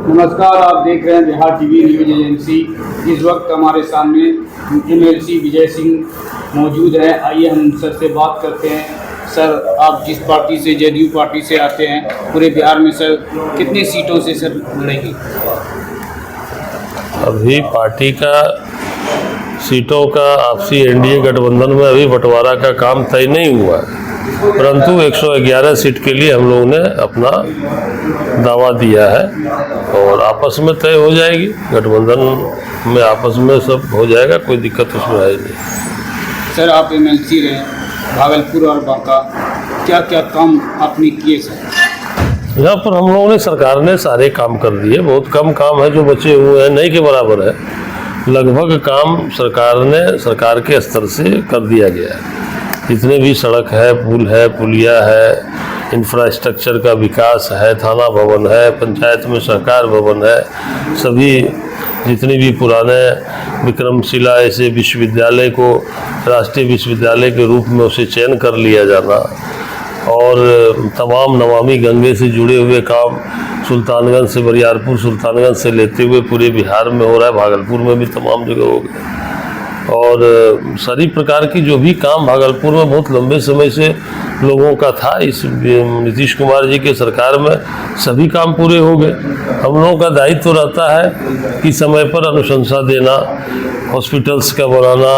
नमस्कार, आप देख रहे हैं बिहार टीवी न्यूज एजेंसी। इस वक्त हमारे सामने एमएलसी विजय सिंह मौजूद है। आइए हम सर से बात करते हैं। सर, आप जिस पार्टी से जेडीयू पार्टी से आते हैं, पूरे बिहार में सर कितनी सीटों से सर लड़ेंगे? अभी पार्टी का सीटों का आपसी एनडीए गठबंधन में अभी बंटवारा का काम तय नहीं हुआ है, परंतु 111 सीट के लिए हम लोगों ने अपना दावा दिया है और आपस में तय हो जाएगी। गठबंधन में आपस में सब हो जाएगा, कोई दिक्कत उसमें है नहीं। सर, आप एमएलसी रहे भागलपुर और बांका, क्या क्या काम आपने किए सर? यहाँ पर हम लोगों ने, सरकार ने सारे काम कर दिए। बहुत कम काम है जो बचे हुए हैं, नहीं के बराबर है। लगभग काम सरकार के स्तर से कर दिया गया है। जितने भी सड़क है, पुल है, पुलिया है, इंफ्रास्ट्रक्चर का विकास है, थाना भवन है, पंचायत में सहकार भवन है, सभी जितने भी पुराने विक्रमशिला ऐसे विश्वविद्यालय को राष्ट्रीय विश्वविद्यालय के रूप में उसे चयन कर लिया जाना और तमाम नमामि गंगे से जुड़े हुए काम सुल्तानगंज से, बरियारपुर सुल्तानगंज से लेते हुए पूरे बिहार में हो रहा है। भागलपुर में भी तमाम जगह हो गए और सारी प्रकार की जो भी काम भागलपुर में बहुत लंबे समय से लोगों का था, इस नीतीश कुमार जी के सरकार में सभी काम पूरे हो गए। हम लोगों का दायित्व तो रहता है कि समय पर अनुशंसा देना, हॉस्पिटल्स का बनाना,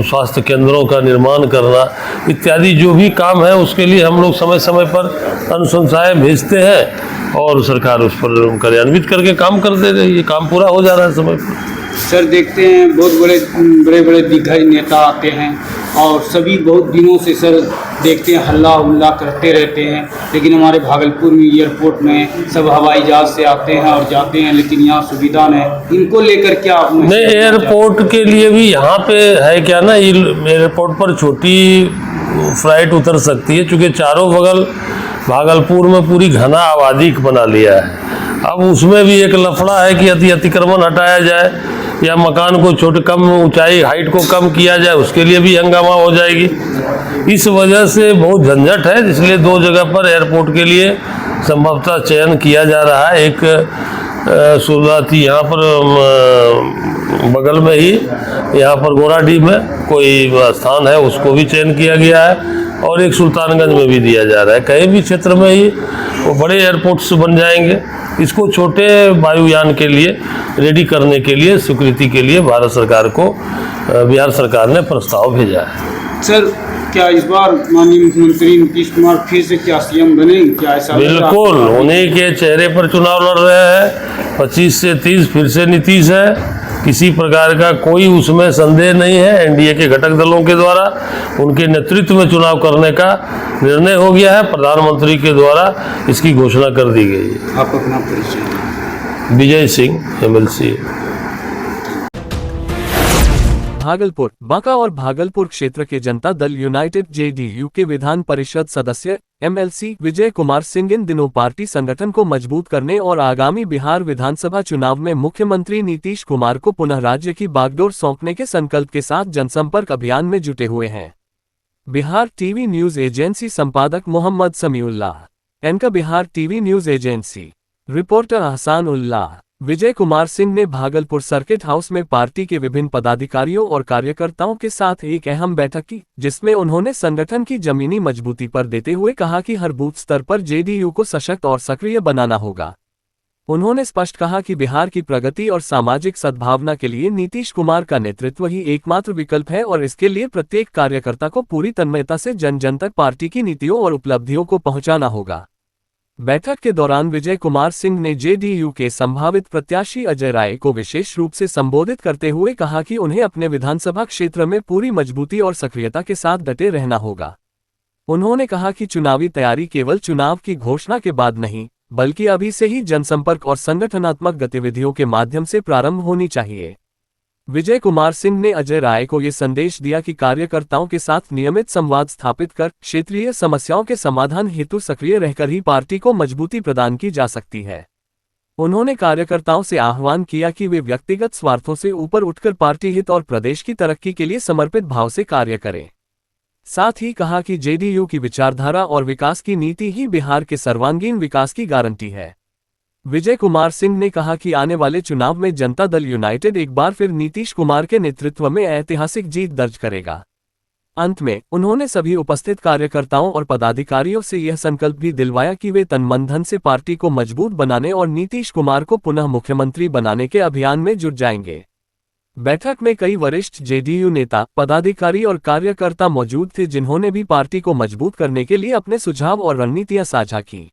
स्वास्थ्य केंद्रों का निर्माण करना इत्यादि जो भी काम है, उसके लिए हम लोग समय समय पर अनुशंसाएं भेजते हैं और सरकार उस पर कार्यान्वित करके काम कर दे रही है। काम पूरा हो जा रहा है समय पर। सर, देखते हैं बहुत बड़े बड़े दिग्गज नेता आते हैं और सभी बहुत दिनों से सर देखते हैं हल्ला उल्ला करते रहते हैं, लेकिन हमारे भागलपुर में एयरपोर्ट में सब हवाई जहाज से आते हैं और जाते हैं, लेकिन यहाँ सुविधा नहीं। इनको लेकर क्या नहीं, एयरपोर्ट के लिए भी यहाँ पे है क्या ना, एयरपोर्ट पर छोटी फ्लाइट उतर सकती है, चूँकि चारों बगल भागलपुर में पूरी घना आबादी बना लिया है। अब उसमें भी एक लफड़ा है कि अतिक्रमण हटाया जाए या मकान को छोटे कम ऊंचाई हाइट को कम किया जाए, उसके लिए भी हंगामा हो जाएगी। इस वजह से बहुत झंझट है, इसलिए दो जगह पर एयरपोर्ट के लिए संभवतः चयन किया जा रहा है। एक शुरुआती यहाँ पर बगल में ही यहाँ पर गोराडीह में कोई स्थान है, उसको भी चयन किया गया है और एक सुल्तानगंज में भी दिया जा रहा है। कहीं भी क्षेत्र में ही वो बड़े एयरपोर्ट्स बन जाएंगे। इसको छोटे वायुयान के लिए रेडी करने के लिए, स्वीकृति के लिए भारत सरकार को बिहार सरकार ने प्रस्ताव भेजा है। सर, क्या इस बार माननीय मुख्यमंत्री नीतीश कुमार फिर से क्या सीएम बनेंगे? क्या ऐसा? बिल्कुल, उन्हीं के चेहरे पर चुनाव लड़ रहे हैं। 25 से 30 फिर से नीतीश है, किसी प्रकार का कोई उसमें संदेह नहीं है। एनडीए के घटक दलों के द्वारा उनके नेतृत्व में चुनाव करने का निर्णय हो गया है। प्रधानमंत्री के द्वारा इसकी घोषणा कर दी गई है। आप अपना परिचय? विजय सिंह, एमएलसी। भागलपुर, बांका और भागलपुर क्षेत्र के जनता दल यूनाइटेड जेडीयू के विधान परिषद सदस्य एमएलसी विजय कुमार सिंह इन दिनों पार्टी संगठन को मजबूत करने और आगामी बिहार विधानसभा चुनाव में मुख्यमंत्री नीतीश कुमार को पुनः राज्य की बागडोर सौंपने के संकल्प के साथ जनसंपर्क अभियान में जुटे हुए हैं। बिहार टीवी न्यूज एजेंसी संपादक Mohammad Samiullah, anchor Bihar TV news agency, reporter Ahsan Ullah. Vijay Kumar Singh ने भागलपुर सर्किट हाउस में पार्टी के विभिन्न पदाधिकारियों और कार्यकर्ताओं के साथ एक अहम बैठक की, जिसमें उन्होंने संगठन की जमीनी मजबूती पर देते हुए कहा कि हर बूथ स्तर पर जेडीयू को सशक्त और सक्रिय बनाना होगा। उन्होंने स्पष्ट कहा कि बिहार की प्रगति और सामाजिक सद्भावना के लिए नीतीश कुमार का नेतृत्व ही एकमात्र विकल्प है और इसके लिए प्रत्येक कार्यकर्ता को पूरी तन्मयता से जन जन तक पार्टी की नीतियों और उपलब्धियों को पहुंचाना होगा। बैठक के दौरान विजय कुमार सिंह ने जेडीयू के संभावित प्रत्याशी अजय राय को विशेष रूप से संबोधित करते हुए कहा कि उन्हें अपने विधानसभा क्षेत्र में पूरी मजबूती और सक्रियता के साथ डटे रहना होगा। उन्होंने कहा कि चुनावी तैयारी केवल चुनाव की घोषणा के बाद नहीं, बल्कि अभी से ही जनसंपर्क और संगठनात्मक गतिविधियों के माध्यम से प्रारंभ होनी चाहिए। विजय कुमार सिंह ने अजय राय को ये संदेश दिया कि कार्यकर्ताओं के साथ नियमित संवाद स्थापित कर क्षेत्रीय समस्याओं के समाधान हेतु सक्रिय रहकर ही पार्टी को मजबूती प्रदान की जा सकती है। उन्होंने कार्यकर्ताओं से आह्वान किया कि वे व्यक्तिगत स्वार्थों से ऊपर उठकर पार्टी हित और प्रदेश की तरक्की के लिए समर्पित भाव से कार्य करें। साथ ही कहा कि जेडीयू की विचारधारा और विकास की नीति ही बिहार के सर्वांगीण विकास की गारंटी है। विजय कुमार सिंह ने कहा कि आने वाले चुनाव में जनता दल यूनाइटेड एक बार फिर नीतीश कुमार के नेतृत्व में ऐतिहासिक जीत दर्ज करेगा। अंत में उन्होंने सभी उपस्थित कार्यकर्ताओं और पदाधिकारियों से यह संकल्प भी दिलवाया कि वे तन मन धन से पार्टी को मजबूत बनाने और नीतीश कुमार को पुनः मुख्यमंत्री बनाने के अभियान में जुट जाएंगे। बैठक में कई वरिष्ठ जेडीयू नेता, पदाधिकारी और कार्यकर्ता मौजूद थे, जिन्होंने भी पार्टी को मजबूत करने के लिए अपने सुझाव और रणनीतियां साझा की।